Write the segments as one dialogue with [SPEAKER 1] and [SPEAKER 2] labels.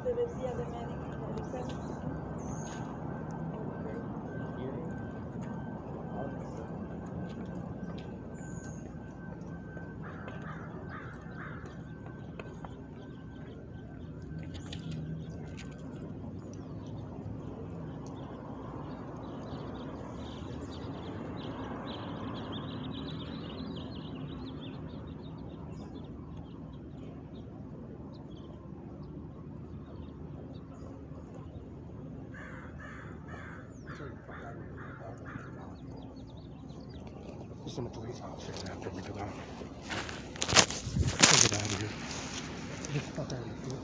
[SPEAKER 1] te decía de médico, de examen.
[SPEAKER 2] There's some police officers after we go out. Let's get out of here. Get the fuck out of here.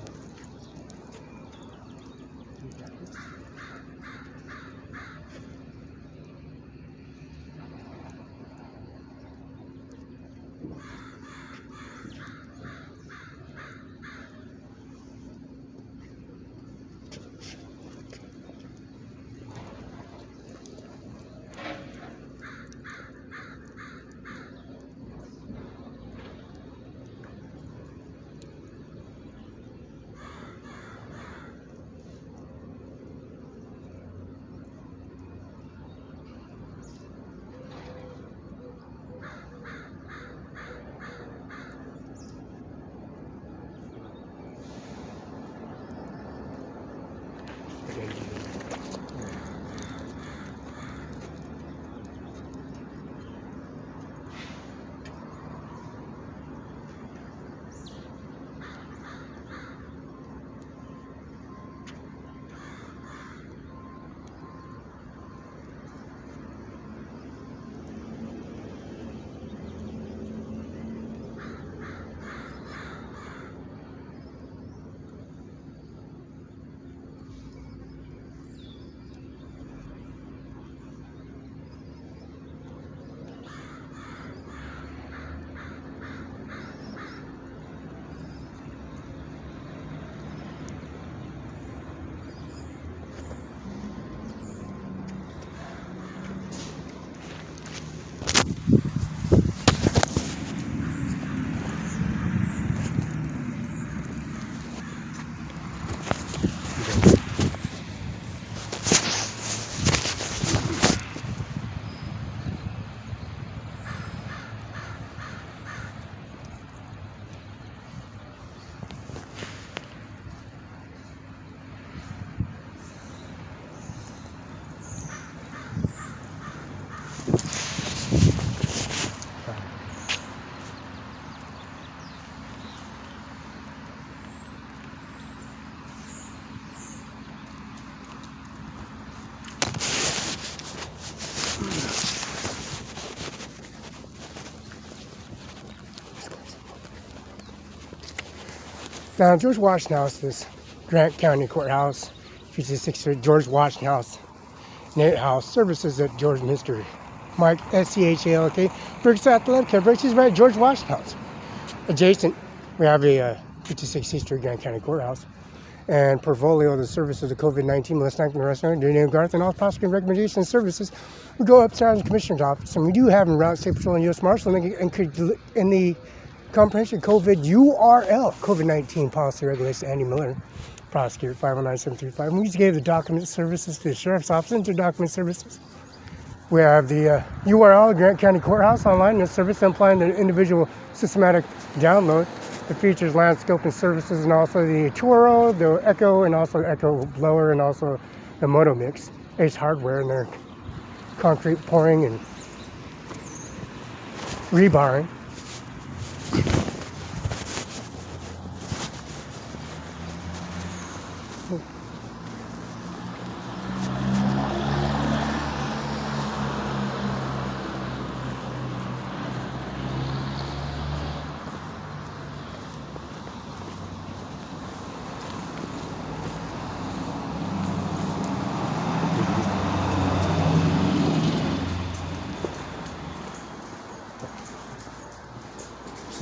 [SPEAKER 2] Now, George Washington House, this Grant County Courthouse, 56th Street, George Washington House, Nate House, services at George Mr. Mike, S-C-H-A-L-K, Berks Athletic, Berks is right at George Washington House. Adjacent, we have a 56th Street, Grant County Courthouse, and portfolio of the services of COVID-19, Melissa Knackman Restaurant, Duty Name Garth, and all prosecuting recommendations and services. We go upstairs in the Commissioner's office, and we do have in route State Patrol and U.S. Marshal in the comprehensive COVID URL, COVID-19 policy regulation, Andy Miller, prosecutor 519-735. We just gave the document services to the Sheriff's Office and to document services. We have the URL, Grant County Courthouse online, and service implying the individual systematic download. It features landscaping services and also the Toro, the Echo, and also the Echo blower, and also the Moto Mix, Ace Hardware, and their concrete pouring and rebarring.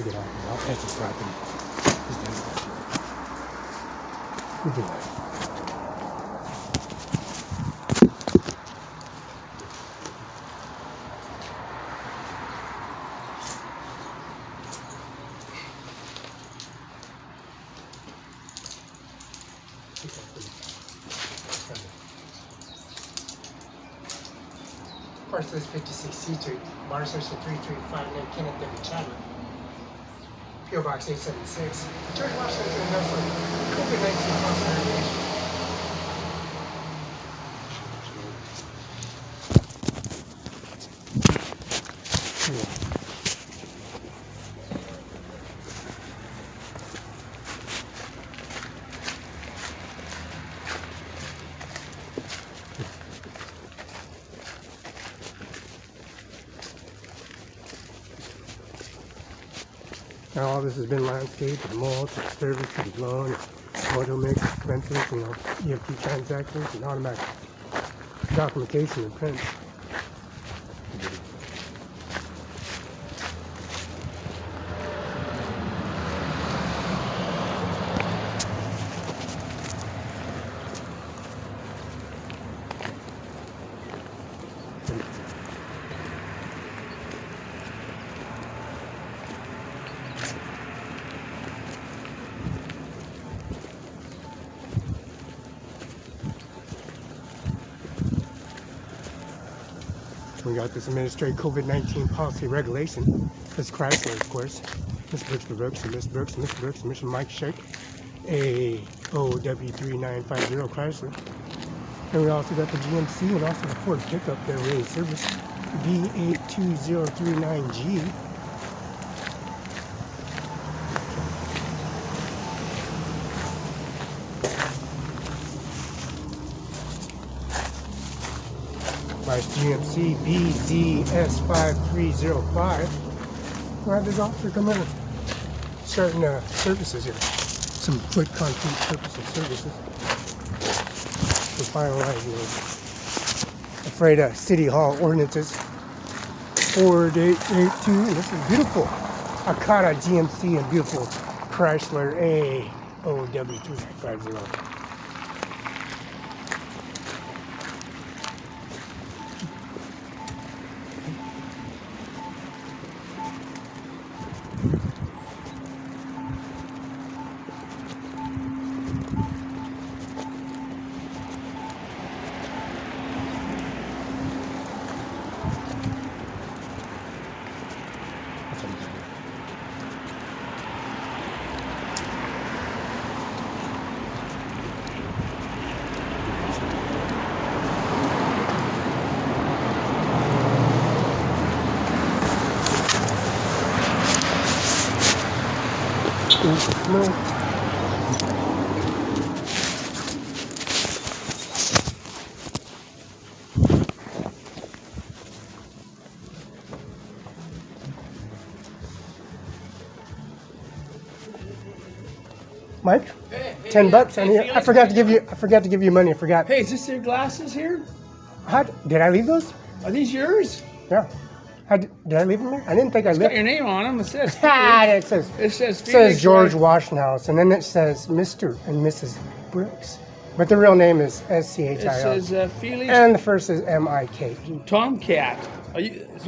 [SPEAKER 2] Get out here. I'll catch this property. We do that. Of course, this 56 C Street, Water Station 335, Kenneth W. Chadwick. PO Box 876. George Washington is enough for COVID-19 hospitalization. Now all this has been landscaped and mulch and service and loan and auto mix expenses, EFT transactions and automatic documentation and prints. We got this administrative COVID-19 policy regulation. This Chrysler, of course. Miss Brooks and Miss Brooks and Mr. Brooks and Mr. Mike Shake. AOW3950 Chrysler. And we also got the GMC and also the Ford pickup that we're in service. B82039G. My GMC BZS5305. We'll have this officer come in and starting services here. Some foot concrete purposes services. We're finalizing those. Afraid of City Hall ordinances. 4882. This is beautiful. Akata GMC and beautiful Chrysler AOW3950. No. Mike,
[SPEAKER 3] Hey,
[SPEAKER 2] $10.
[SPEAKER 3] hey,
[SPEAKER 2] I forgot to give you. I forgot to give you money. I forgot.
[SPEAKER 3] Hey, is this your glasses here?
[SPEAKER 2] Did I leave those?
[SPEAKER 3] Are these yours?
[SPEAKER 2] Yeah. Did I leave them there? I didn't think I
[SPEAKER 3] Got
[SPEAKER 2] left.
[SPEAKER 3] your name on them. It says.
[SPEAKER 2] It says.
[SPEAKER 3] It says.
[SPEAKER 2] It says George Washington, and then it says Mr. and Mrs. Brooks, but the real name is SCHIL.
[SPEAKER 3] It says Felix
[SPEAKER 2] And the first is MIK.
[SPEAKER 3] Tomcat. Are you? Is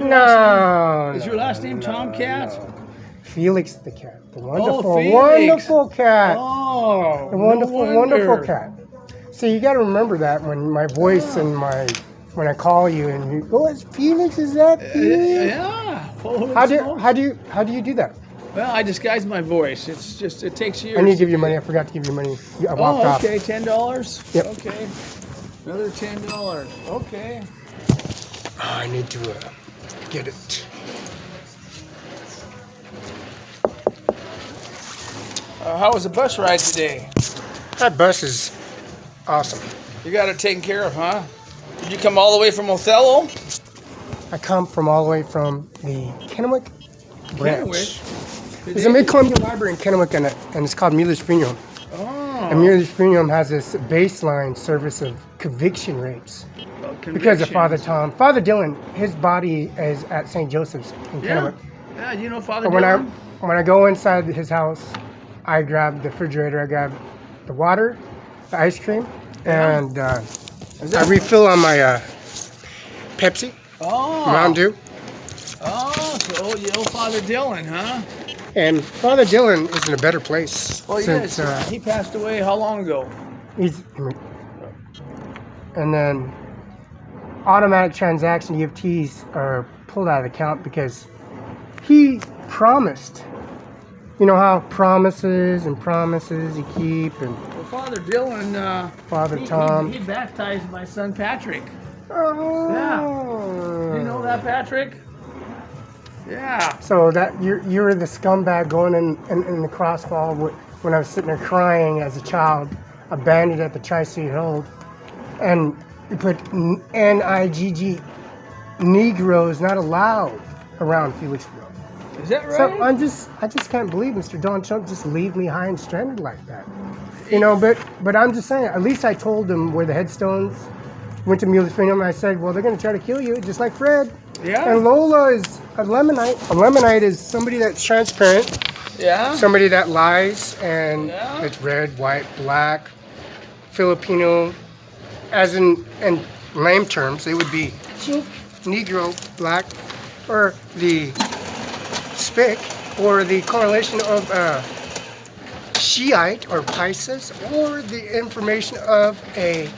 [SPEAKER 3] your last name Tomcat?
[SPEAKER 2] No. Felix the cat. The wonderful,
[SPEAKER 3] Felix.
[SPEAKER 2] wonderful cat.
[SPEAKER 3] Oh,
[SPEAKER 2] The wonderful,
[SPEAKER 3] no
[SPEAKER 2] wonderful
[SPEAKER 3] wonder.
[SPEAKER 2] cat. So you got to remember that when my voice and when I call you and you, oh, it's Felix. Is that Felix?
[SPEAKER 3] Yeah. Holy
[SPEAKER 2] How
[SPEAKER 3] smoke.
[SPEAKER 2] do you do that?
[SPEAKER 3] Well, I disguise my voice. It's just it takes years.
[SPEAKER 2] I need to give you money. I forgot to give you money. I walked
[SPEAKER 3] Oh,
[SPEAKER 2] off.
[SPEAKER 3] okay. $10.
[SPEAKER 2] Yep.
[SPEAKER 3] Okay. Another $10. Okay.
[SPEAKER 2] I need to get it.
[SPEAKER 3] How was the bus ride today?
[SPEAKER 2] That bus is awesome.
[SPEAKER 3] You got it taken care of, huh? Did you come all the way from Othello?
[SPEAKER 2] I come from all the way from the Kennewick branch.
[SPEAKER 3] Kennewick?
[SPEAKER 2] There's a Mid-Columbia Library in Kennewick, and it's called Mueller's Funeral.
[SPEAKER 3] Oh.
[SPEAKER 2] And Mueller's Funeral has this baseline service of conviction rates. Because of Father Tom. Father Dylan, his body is at St. Joseph's in
[SPEAKER 3] Yeah.
[SPEAKER 2] Kennewick.
[SPEAKER 3] Yeah, you know Father
[SPEAKER 2] But when
[SPEAKER 3] Dylan?
[SPEAKER 2] when I go inside his house, I grab the refrigerator, I grab the water, the ice cream, and I refill on my Pepsi, Mountain Dew.
[SPEAKER 3] Oh, so you know Father Dylan, huh?
[SPEAKER 2] And Father Dylan is in a better place
[SPEAKER 3] Well,
[SPEAKER 2] since
[SPEAKER 3] yes. He passed away how long ago?
[SPEAKER 2] He's, and then automatic transaction EFTs are pulled out of the account because he promised. You know how promises you keep, and
[SPEAKER 3] Well, Father Dylan,
[SPEAKER 2] Father Tom.
[SPEAKER 3] he baptized my son Patrick.
[SPEAKER 2] Oh.
[SPEAKER 3] Yeah. You know that, Patrick? Yeah.
[SPEAKER 2] So that you were the scumbag going in the crossfall when I was sitting there crying as a child, abandoned at the Tri-State Hold, and you put NIGG, Negroes not allowed around Felixville.
[SPEAKER 3] Is that right?
[SPEAKER 2] So I just can't believe Mr. Donald Trump just leave me high and stranded like that. You know, but I'm just saying, at least I told him where the headstones went to Mueller's Freedom, and I said, well, they're going to try to kill you, just like Fred.
[SPEAKER 3] Yeah.
[SPEAKER 2] And Lola is a Lemonite. A Lemonite is somebody that's transparent,
[SPEAKER 3] Yeah.
[SPEAKER 2] somebody that lies, and
[SPEAKER 3] Yeah.
[SPEAKER 2] it's red, white, black, Filipino, as in lame terms, they would be Chink, Negro, black, or the spick, or the correlation of Shiite or Pisces, or the information of a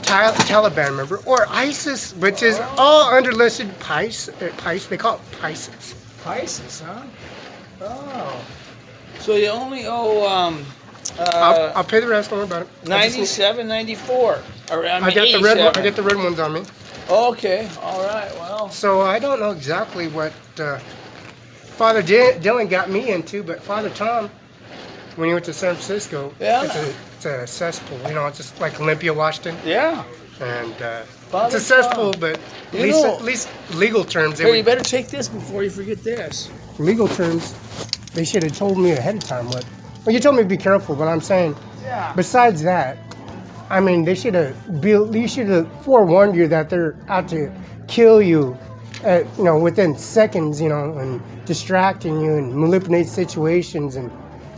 [SPEAKER 2] Taliban member, or ISIS, which is all underlisted Pisces. They call it Pisces.
[SPEAKER 3] Pisces, huh? Oh. So you only owe
[SPEAKER 2] I'll pay the rest. Don't worry about it.
[SPEAKER 3] 97, 94. Or, I
[SPEAKER 2] I get the red.
[SPEAKER 3] 87.
[SPEAKER 2] I get the red ones on me.
[SPEAKER 3] Okay. All right. Well.
[SPEAKER 2] So I don't know exactly what Father Dylan got me into, but Father Tom, when he went to San Francisco,
[SPEAKER 3] Yeah.
[SPEAKER 2] it's a cesspool. You know, it's just like Olympia, Washington,
[SPEAKER 3] Yeah.
[SPEAKER 2] and
[SPEAKER 3] Father
[SPEAKER 2] it's a cesspool,
[SPEAKER 3] Tom.
[SPEAKER 2] but
[SPEAKER 3] You know-
[SPEAKER 2] at least legal terms.
[SPEAKER 3] Hey, you better take this before you forget this.
[SPEAKER 2] Legal terms, they should have told me ahead of time what. Well, you told me to be careful, but I'm saying,
[SPEAKER 3] Yeah.
[SPEAKER 2] besides that, I mean, they should have forewarned you that they're out to kill you, within seconds, and distracting you and manipulate situations and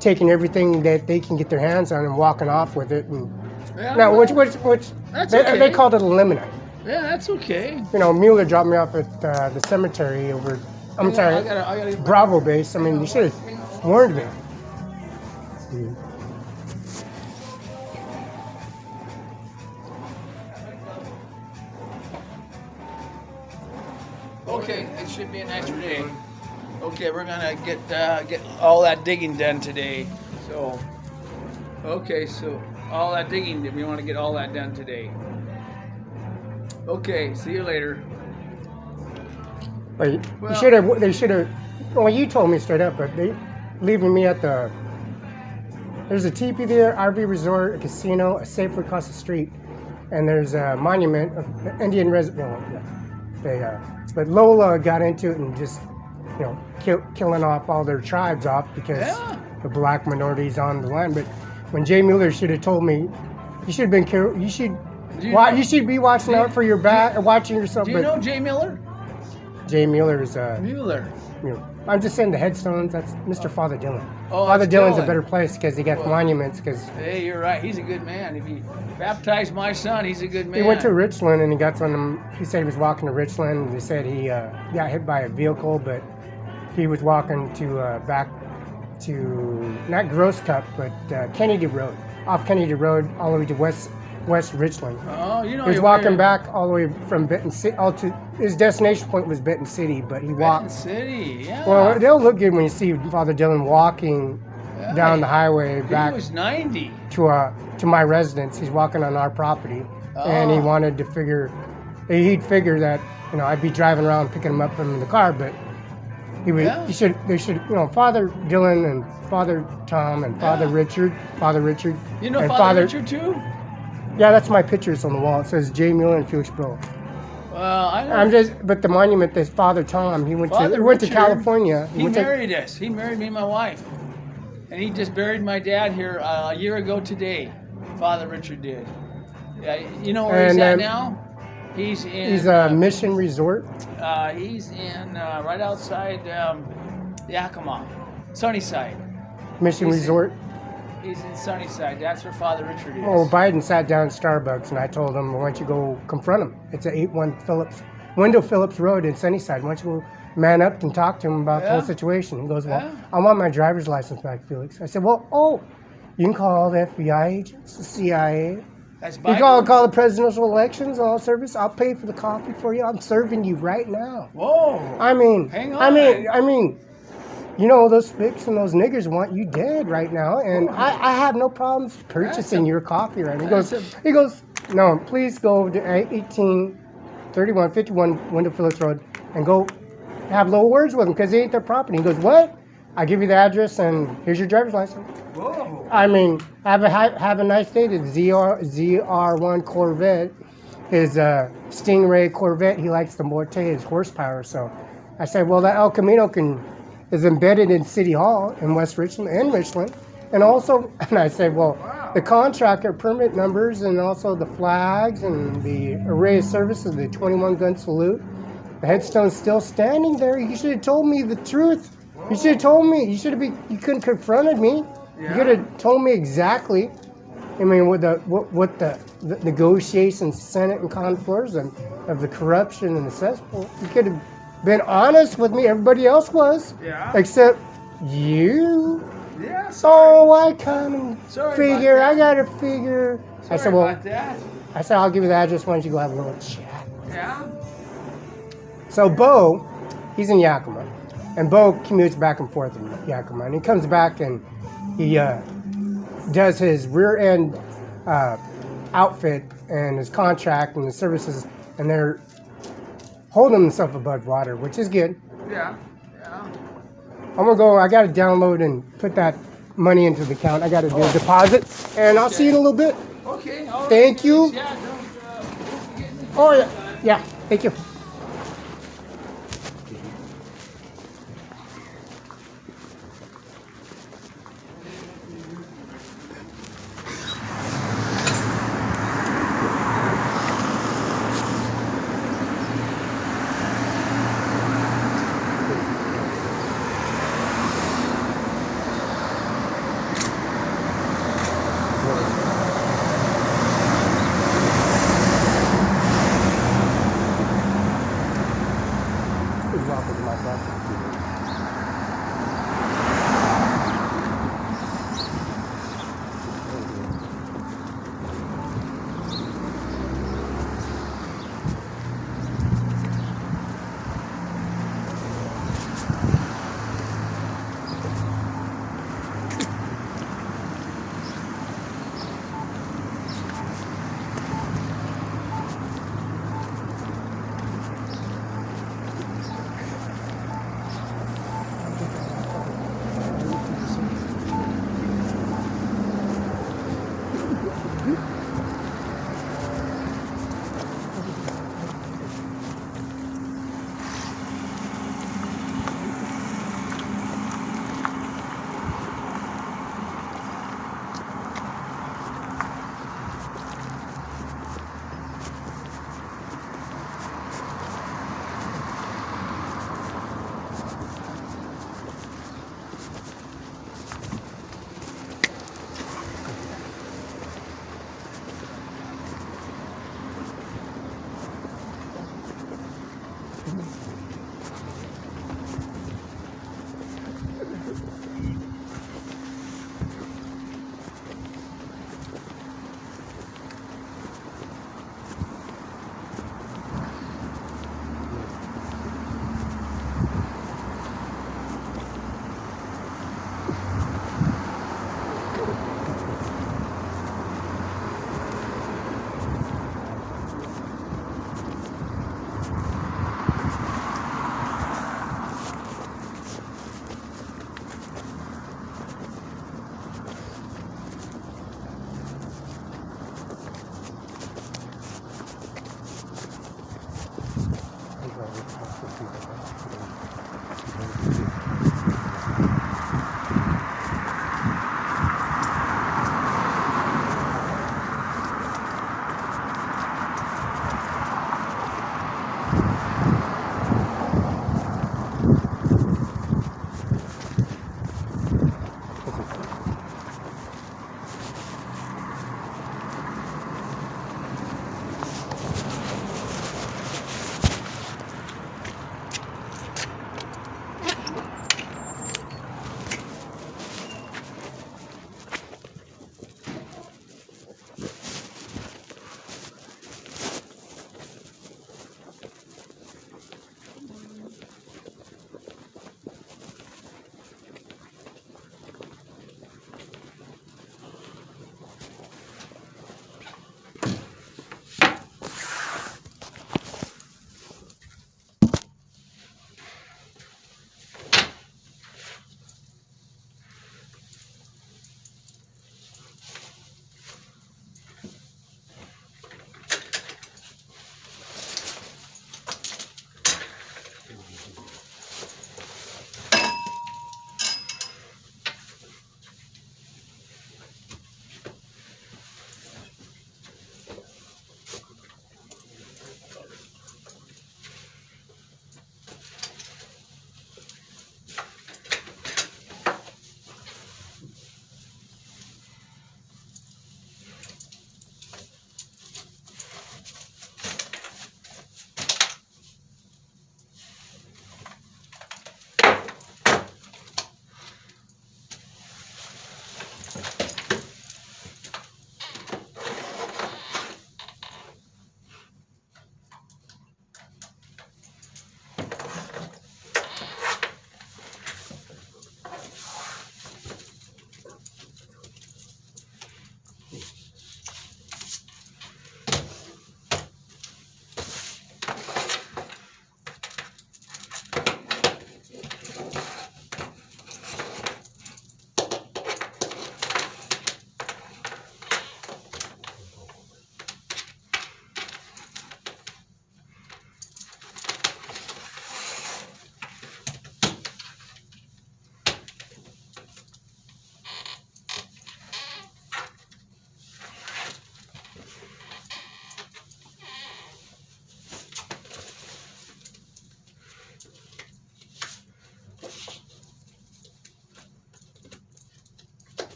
[SPEAKER 2] taking everything that they can get their hands on and walking off with it. And
[SPEAKER 3] Yeah,
[SPEAKER 2] now,
[SPEAKER 3] well,
[SPEAKER 2] which
[SPEAKER 3] that's
[SPEAKER 2] they,
[SPEAKER 3] okay.
[SPEAKER 2] they called it a Lemonite.
[SPEAKER 3] Yeah, that's okay.
[SPEAKER 2] Mueller dropped me off at the cemetery over. I'm sorry,
[SPEAKER 3] I gotta
[SPEAKER 2] Bravo base. I mean, you should have warned me.
[SPEAKER 3] Okay, it should be a nice day. Okay, we're gonna get all that digging done today. So, okay, so all that digging, we want to get all that done today. Okay, see you later.
[SPEAKER 2] Wait,
[SPEAKER 3] Well-
[SPEAKER 2] they should have. Well, you told me straight up, but they leaving me at the. There's a teepee there, RV resort, a casino, a Safeway across the street, and there's a monument of Indian resident. But Lola got into it and just, killing off all their tribes off because
[SPEAKER 3] Yeah.
[SPEAKER 2] the black minorities on the land. But when Jay Mueller should have told me, you should have been careful. You should. You should be watching out for your back, watching yourself.
[SPEAKER 3] Do you
[SPEAKER 2] But
[SPEAKER 3] know Jay Miller?
[SPEAKER 2] Jay Mueller is
[SPEAKER 3] Mueller.
[SPEAKER 2] I'm just saying the headstones. That's Mr. Father Dylan.
[SPEAKER 3] Oh,
[SPEAKER 2] Father
[SPEAKER 3] that's
[SPEAKER 2] Dylan's
[SPEAKER 3] Dylan.
[SPEAKER 2] a better place because he got monuments. Because
[SPEAKER 3] Hey, you're right. He's a good man. If he baptized my son, he's a good man.
[SPEAKER 2] he went to Richland and he got some. He said he was walking to Richland. And they said he got hit by a vehicle, but he was walking to back to not Gross Cup, but Kennedy Road, off Kennedy Road, all the way to West Richland.
[SPEAKER 3] Oh, you know.
[SPEAKER 2] He was
[SPEAKER 3] you're
[SPEAKER 2] walking
[SPEAKER 3] wearing
[SPEAKER 2] back all the way from Benton City. All to his destination point was Benton City, but he
[SPEAKER 3] Benton
[SPEAKER 2] walked.
[SPEAKER 3] City. Yeah.
[SPEAKER 2] Well, they'll look good when you see Father Dylan walking
[SPEAKER 3] Yeah.
[SPEAKER 2] down the highway
[SPEAKER 3] He
[SPEAKER 2] back
[SPEAKER 3] was 90.
[SPEAKER 2] to my residence. He's walking on our property, and he
[SPEAKER 3] Oh.
[SPEAKER 2] wanted to figure. He'd figure that I'd be driving around picking him up from the car, but he would.
[SPEAKER 3] Yeah.
[SPEAKER 2] They should. Father Dylan and Father Tom and Father
[SPEAKER 3] Yeah.
[SPEAKER 2] Richard. Father Richard.
[SPEAKER 3] You know
[SPEAKER 2] and
[SPEAKER 3] Father Richard too?
[SPEAKER 2] Yeah, that's my pictures on the wall. It says Jay Mueller and Felix Bro.
[SPEAKER 3] Well, I know.
[SPEAKER 2] But the monument is Father Tom. He went
[SPEAKER 3] Father
[SPEAKER 2] to went to
[SPEAKER 3] Richard,
[SPEAKER 2] California.
[SPEAKER 3] He
[SPEAKER 2] went to-
[SPEAKER 3] married us. He married me and my wife. And he just buried my dad here a year ago today. Father Richard did. Yeah, you know where he's
[SPEAKER 2] And,
[SPEAKER 3] at now? He's in.
[SPEAKER 2] He's a Mission Resort.
[SPEAKER 3] He's in right outside Yakima, Sunnyside.
[SPEAKER 2] Mission
[SPEAKER 3] He's-
[SPEAKER 2] Resort.
[SPEAKER 3] He's in Sunnyside. That's where Father Richard is.
[SPEAKER 2] Oh, Biden sat down at Starbucks, and I told him, "Why don't you go confront him? It's at 81 Wendell Phillips Road in Sunnyside. Why don't you go man up and talk to him about the
[SPEAKER 3] Yeah.
[SPEAKER 2] whole situation?" He goes, "Well,
[SPEAKER 3] Yeah.
[SPEAKER 2] I want my driver's license back, Felix." I said, "Well, You can call the FBI agents, the CIA.
[SPEAKER 3] That's
[SPEAKER 2] You
[SPEAKER 3] Biden?
[SPEAKER 2] call the presidential elections, all service. I'll pay for the coffee for you. I'm serving you right now.
[SPEAKER 3] Whoa.
[SPEAKER 2] I mean,
[SPEAKER 3] Hang
[SPEAKER 2] I
[SPEAKER 3] on.
[SPEAKER 2] mean, you know, those spics and those niggers want you dead right now, and I have no problems purchasing your coffee right now. He goes, no, please go to 1831 51 Wendell Phillips Road and go have little words with him because they ain't their property. He goes, what? I give you the address and here's your driver's license.
[SPEAKER 3] Whoa.
[SPEAKER 2] I mean, have a nice day. The ZR1 Corvette is a Stingray Corvette. He likes the Morte, his horsepower. So I said, well, that El Camino is embedded in City Hall in West Richland and Richland. And also, and I said, well, the contractor permit numbers and also the flags and the array of services, the 21 gun salute, the headstone's still standing there. You should have told me the truth. You should have told me. You couldn't confronted me. You could have told me exactly. I mean, what the negotiations, Senate and Conference, and of the corruption and the cesspool. You could have been honest with me. Everybody else was, except you.
[SPEAKER 3] Yeah.
[SPEAKER 2] So I kind of
[SPEAKER 3] Sorry
[SPEAKER 2] figure.
[SPEAKER 3] about
[SPEAKER 2] I gotta figure. I said, well,
[SPEAKER 3] about that.
[SPEAKER 2] I said I'll give you the address. Why don't you go have a little chat?
[SPEAKER 3] Yeah.
[SPEAKER 2] So Bo, he's in Yakima, and Bo commutes back and forth in Yakima, and he comes back and he does his rear end outfit and his contract and the services, and they're holding themselves above water, which is good.
[SPEAKER 3] Yeah.
[SPEAKER 2] I'm gonna go. I gotta download and put that money into the account. I gotta do a deposit, and I'll see you in a little bit.
[SPEAKER 3] Okay. All right.
[SPEAKER 2] Thank you.
[SPEAKER 3] Yeah. Don't forget me.
[SPEAKER 2] Oh yeah, yeah. Thank you. Please welcome to my property.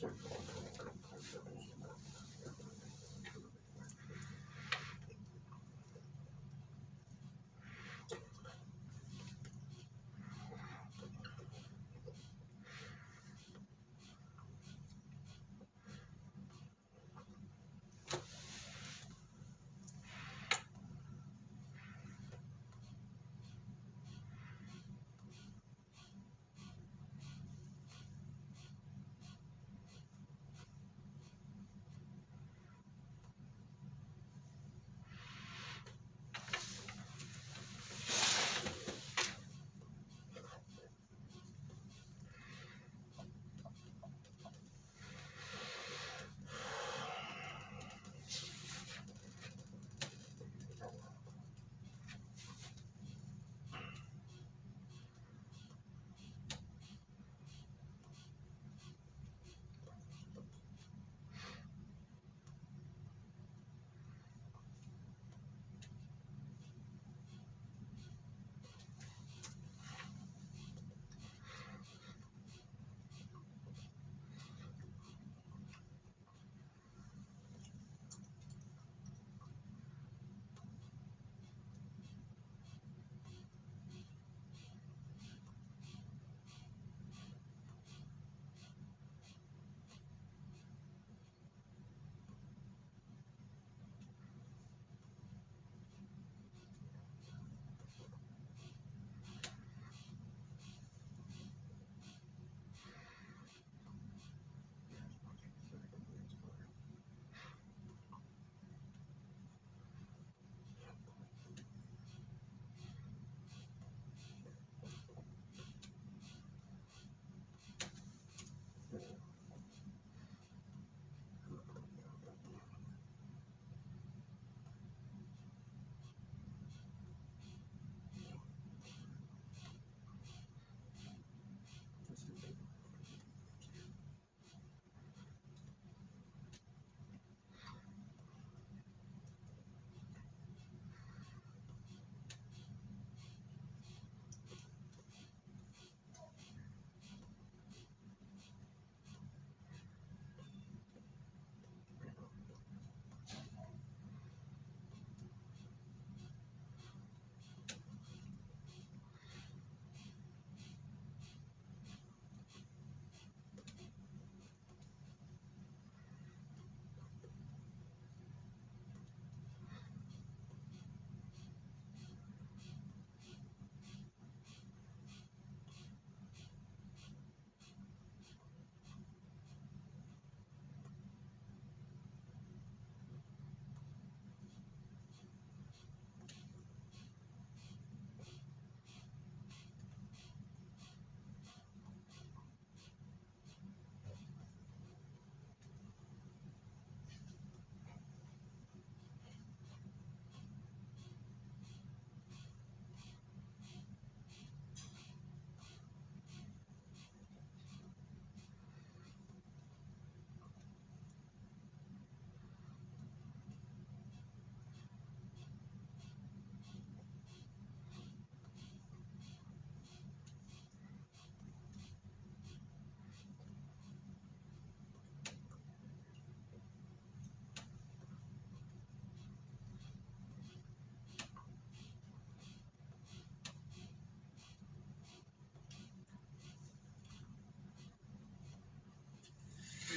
[SPEAKER 4] We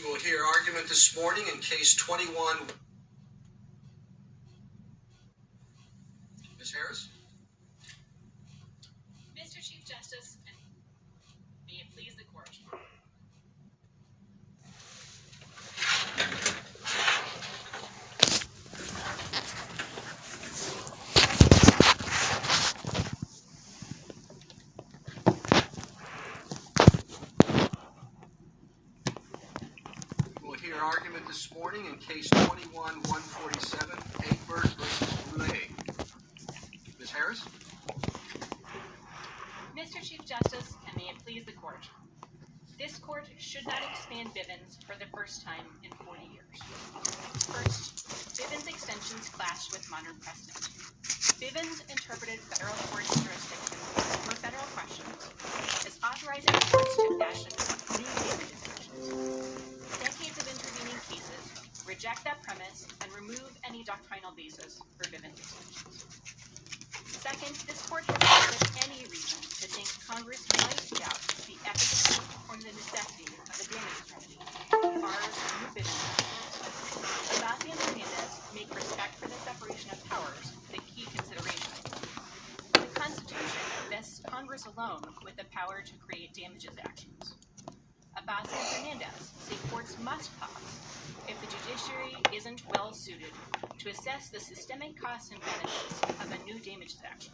[SPEAKER 4] will hear argument this morning in case 21. Ms. Harris?
[SPEAKER 5] Mr. Chief Justice, and may it please the court.
[SPEAKER 4] We will hear argument this morning in case 21-147, Egbert versus Boulay. Ms. Harris?
[SPEAKER 5] Mr. Chief Justice, and may it please the court. This court should not expand Bivens for the first time in 40 years. First, Bivens extensions clash with modern precedent. Bivens interpreted federal court jurisdiction for federal questions as authorizing courts to fashion new legal distinctions. reject that premise and remove any doctrinal basis for Bivens extensions. Second, this court has held that any reason to think Congress might doubt the efficacy or the necessity of a damages remedy bars new Bivens actions. Abbasi and Hernandez make respect for the separation of powers the key consideration. The Constitution vests Congress alone with the power to create damages actions. Abbasi and Hernandez say courts must pause if the judiciary isn't well suited to assess the systemic costs and benefits of a new damages action.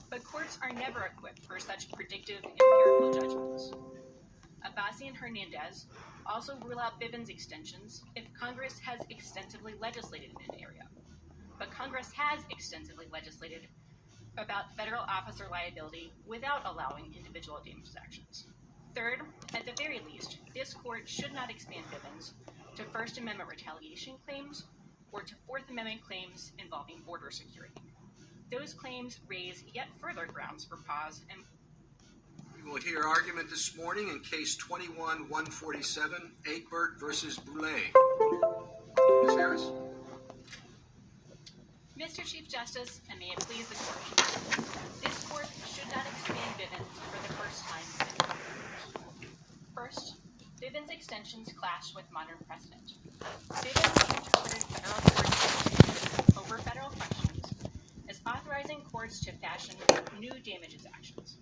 [SPEAKER 5] But courts are never equipped for such predictive empirical judgments. Abbasi and Hernandez also rule out Bivens extensions if Congress has extensively legislated in an area. But Congress has extensively legislated about federal officer liability without allowing individual damages actions. Third, at the very least, this court should not expand Bivens to First Amendment retaliation claims or to Fourth Amendment claims involving border security. Those claims raise yet further grounds for pause and
[SPEAKER 4] We will hear argument this morning in Case 21-147, Egbert versus Boulay. Ms. Harris?
[SPEAKER 5] Mr. Chief Justice, and may it please the court, this court should not expand Bivens for the first time in 20 years. First, Bivens extensions clash with modern precedent. Bivens interpreted federal jurisdiction over federal questions as authorizing courts to fashion new damages actions.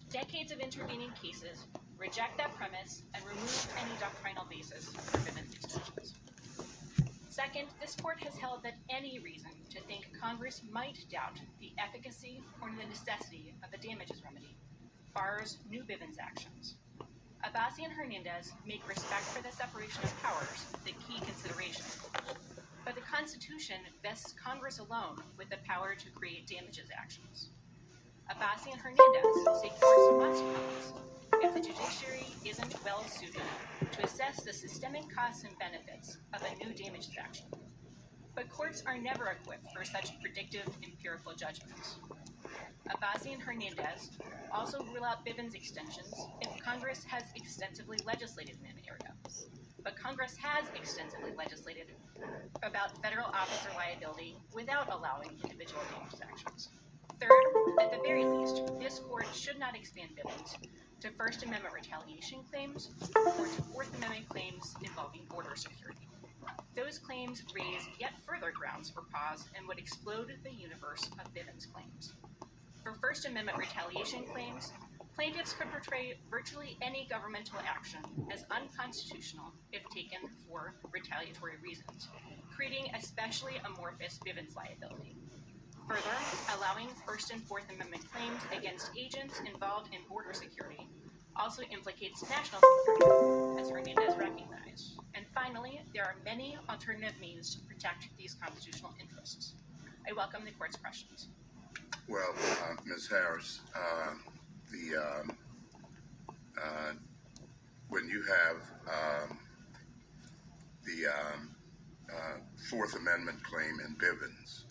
[SPEAKER 5] Decades of intervening cases reject that premise and remove any doctrinal basis for Bivens extensions. Second, this court has held that any reason to think Congress might doubt the efficacy or the necessity of a damages remedy bars new Bivens actions. Abbasi and Hernandez make respect for the separation of powers the key consideration. But the Constitution vests Congress alone with the power to create damages actions. Abbasi and Hernandez say courts must pause if the judiciary isn't well suited to assess the systemic costs and benefits of a new damages action. But courts are never equipped for such predictive empirical judgments. Abbasi and Hernandez also rule out Bivens extensions if Congress has extensively legislated in an area. But Congress has extensively legislated about federal officer liability without allowing individual damages actions. Third, at the very least, this court should not expand Bivens to First Amendment retaliation claims or to Fourth Amendment claims involving border security. Those claims raise yet further grounds for pause and would explode the universe of Bivens claims. For First Amendment retaliation claims, plaintiffs could portray virtually any governmental action as unconstitutional if taken for retaliatory reasons, creating especially amorphous Bivens liability. Further, allowing First and Fourth Amendment claims against agents involved in border security also implicates national security, as Hernandez recognized. And finally, there are many alternative means to protect these constitutional interests. I welcome the court's questions.
[SPEAKER 6] Well, Ms. Harris, when you have the Fourth Amendment claim in Bivens,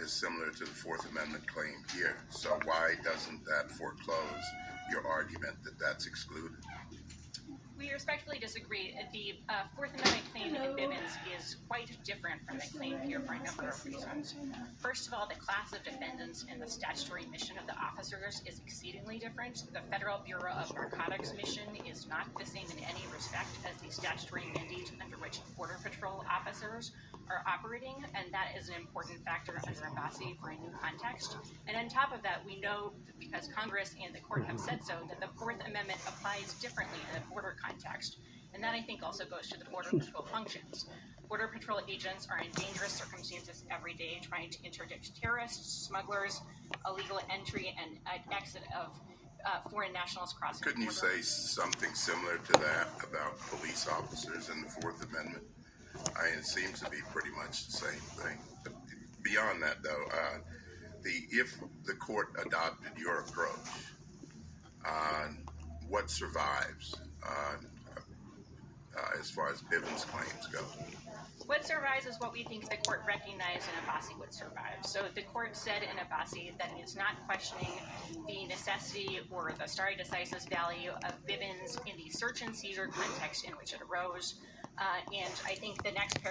[SPEAKER 6] is similar to the Fourth Amendment claim here. So why doesn't that foreclose your argument that that's excluded?
[SPEAKER 5] We respectfully disagree. The Fourth Amendment claim in Bivens is quite different from the claim here for a number of reasons. First of all, the class of defendants and the statutory mission of the officers is exceedingly different. The Federal Bureau of Narcotics mission is not the same in any respect as the statutory mandate under which Border Patrol officers are operating, and that is an important factor under Abbasi for a new context. And on top of that, we know, because Congress and the court have said so, that the Fourth Amendment applies differently in a border context. And that, I think, also goes to the Border Patrol functions. Border Patrol agents are in dangerous circumstances every day trying to interdict terrorists, smugglers, illegal entry and exit of foreign nationals crossing the border.
[SPEAKER 6] Couldn't you say something similar to that about police officers in the Fourth Amendment? It seems to be pretty much the same thing. But beyond that, though, if the court adopted your approach, what survives as far as Bivens claims go?
[SPEAKER 5] What survives is what we think the court recognized in Abbasi would survive. So the court said in Abbasi that it's not questioning the necessity or the stare decisis value of Bivens in the search and seizure context in which it arose, And I think the next paragraph